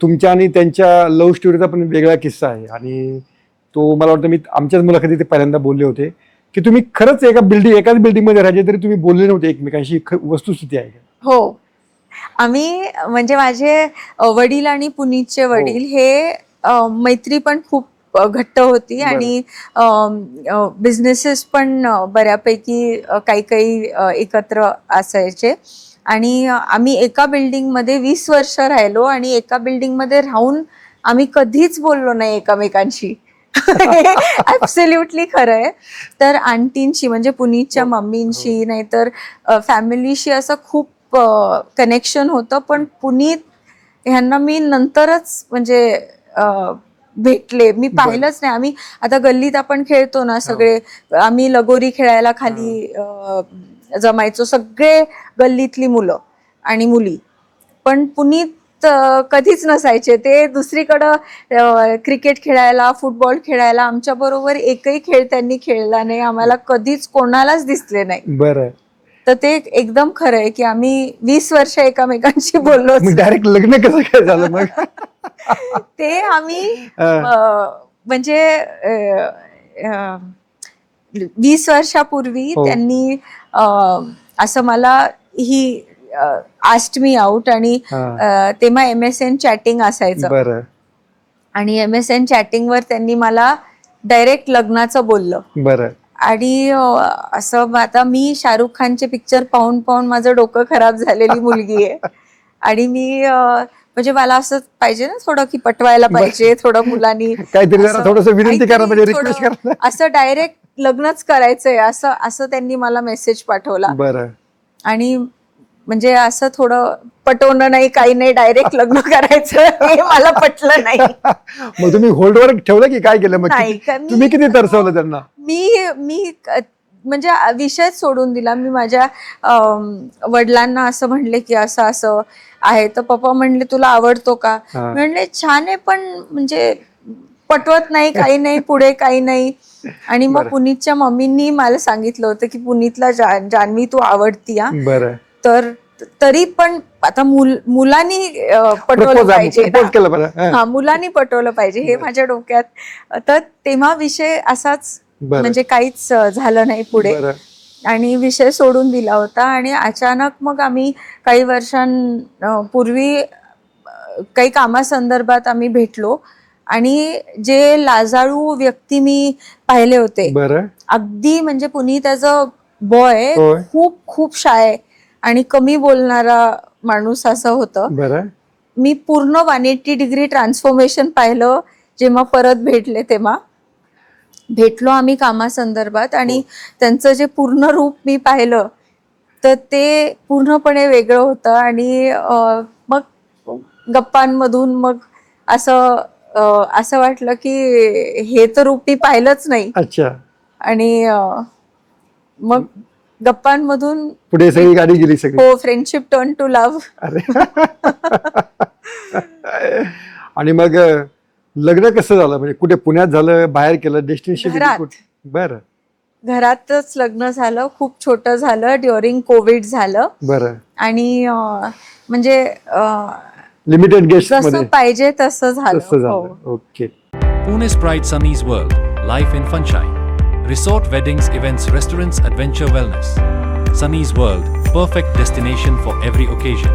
तुमच्या आणि त्यांच्या लव्ह स्टोरीचा पण वेगळा किस्सा आहे आणि तो मला वाटतं मी आमच्याच मुलाखतीत ते पहिल्यांदा बोलले होते की तुम्ही खरंच एकाच बिल्डिंगमध्ये राहायचे तरी तुम्ही बोलले नव्हते एकमेकांशी. वस्तुस्थिती आहे का? हो, आम्ही म्हणजे माझे वडील आणि पुनीतचे वडील हे मैत्री पण खूप घट्ट होती आणि बिझनेसेस पण बऱ्यापैकी काही काही एकत्र असायचे आणि आम्ही एका बिल्डिंगमध्ये 20 वर्ष राहिलो आणि एका बिल्डिंगमध्ये राहून आम्ही कधीच बोललो नाही एकमेकांशी. ऍब्सोल्युटली खरं आहे. तर आंटींशी म्हणजे पुनीतच्या मम्मींशी नाहीतर फॅमिलीशी असं खूप कनेक्शन होतं. पण पुनीत ह्यांना मी नंतरच म्हणजे भेटले, मी पाहिलंच नाही. आम्ही आता गल्लीत आपण खेळतो ना सगळे, आम्ही लगोरी खेळायला खाली जमायचो सगळे गल्लीतली मुलं आणि मुली. पण पुनीत कधीच नसायचे. ते दुसरीकडं क्रिकेट खेळायला फुटबॉल खेळायला, आमच्या बरोबर एकही खेळ त्यांनी खेळला नाही. आम्हाला कधीच कोणालाच दिसले नाही. बरं. तर ते एकदम खरं आहे की आम्ही 20 वर्ष एकमेकांशी बोललो. डायरेक्ट लग्न कसं काय झालं मग? ते आम्ही म्हणजे 20 वर्षापूर्वी त्यांनी असं मला ही आस्क्ड मी आउट आणि तेव्हा MSN चॅटिंग असायचं आणि MSN चॅटिंग वर त्यांनी मला डायरेक्ट लग्नाचं बोललं. बरं. आणि असं आता मी शाहरुख खानचे पिक्चर पाहून पाहून माझं डोकं खराब झालेली मुलगी आहे आणि मी म्हणजे मला असं पाहिजे ना थोडं की पटवायला पाहिजे थोडं मुलांनी विनंती करा म्हणजे रिक्वेस्ट करा, असं डायरेक्ट लग्नच करायचंय असं त्यांनी मला मेसेज पाठवला. बरं. आणि म्हणजे असं थोडं पटवणं नाही काही नाही, डायरेक्ट लग्न करायचं हे मला पटलं नाही. मग तुम्ही होल्डवर ठेवलं की काय केलं मग? तुम्ही किती तरसवलं त्यांना? मी म्हणजे विषयच सोडून दिला. मी माझ्या वडिलांना असं म्हणले की असं असं आहे. तर पप्पा म्हणले तुला आवडतो का? म्हणले छान आहे पण म्हणजे पटवत नाही काही नाही पुढे काही नाही. आणि मग पुनीतच्या मम्मींनी मला सांगितलं होतं की पुनीतला जान्हवी तू आवडती. बरं. तर तरी पण आता मुलांनी पटवलं पाहिजे, मुलांनी पटवलं पाहिजे हे माझ्या डोक्यात. तर तेव्हा विषय असाच म्हणजे काहीच झालं नाही पुढे आणि विषय सोडून दिला होता. आणि अचानक मग आम्ही काही वर्षांपूर्वी काही कामासंदर्भात आम्ही भेटलो आणि जे लाजाळू व्यक्ती मी पाहिले होते अगदी म्हणजे पुनीत ॲज अ बॉय खूप खूप शाय आणि कमी बोलणारा माणूस असं होतं. मी पूर्ण 180 डिग्री ट्रान्सफॉर्मेशन पाहिलं जेव्हा परत भेटले. तेव्हा भेटलो आम्ही कामासंदर्भात आणि त्यांचं जे पूर्ण रूप मी पाहिलं तर ते पूर्णपणे वेगळं होतं. आणि मग गप्पांमधून मग असं वाटलं की हे तर रूप मी पाहिलंच नाही. अच्छा. आणि मग गप्पांमधून पुढे सगळी गाडी गेली सगळी. हो, फ्रेंडशिप टर्न टू लव्ह. आणि मग लग्न कसं झालं? म्हणजे कुठे पुण्यात झालं, बाहेर केलं, डेस्टिनेशन? बरं. घरातच लग्न झालं, खूप छोटं झालं, ड्युरिंग कोविड झालं. बरं. आणि म्हणजे लिमिटेड गेस्ट जसं पाहिजे तसं झालं. Okay. Pune's Pride Sunny's World, Life in Funshine. Resort, weddings, events, restaurants, adventure, wellness. Sunny's World, perfect destination for every occasion.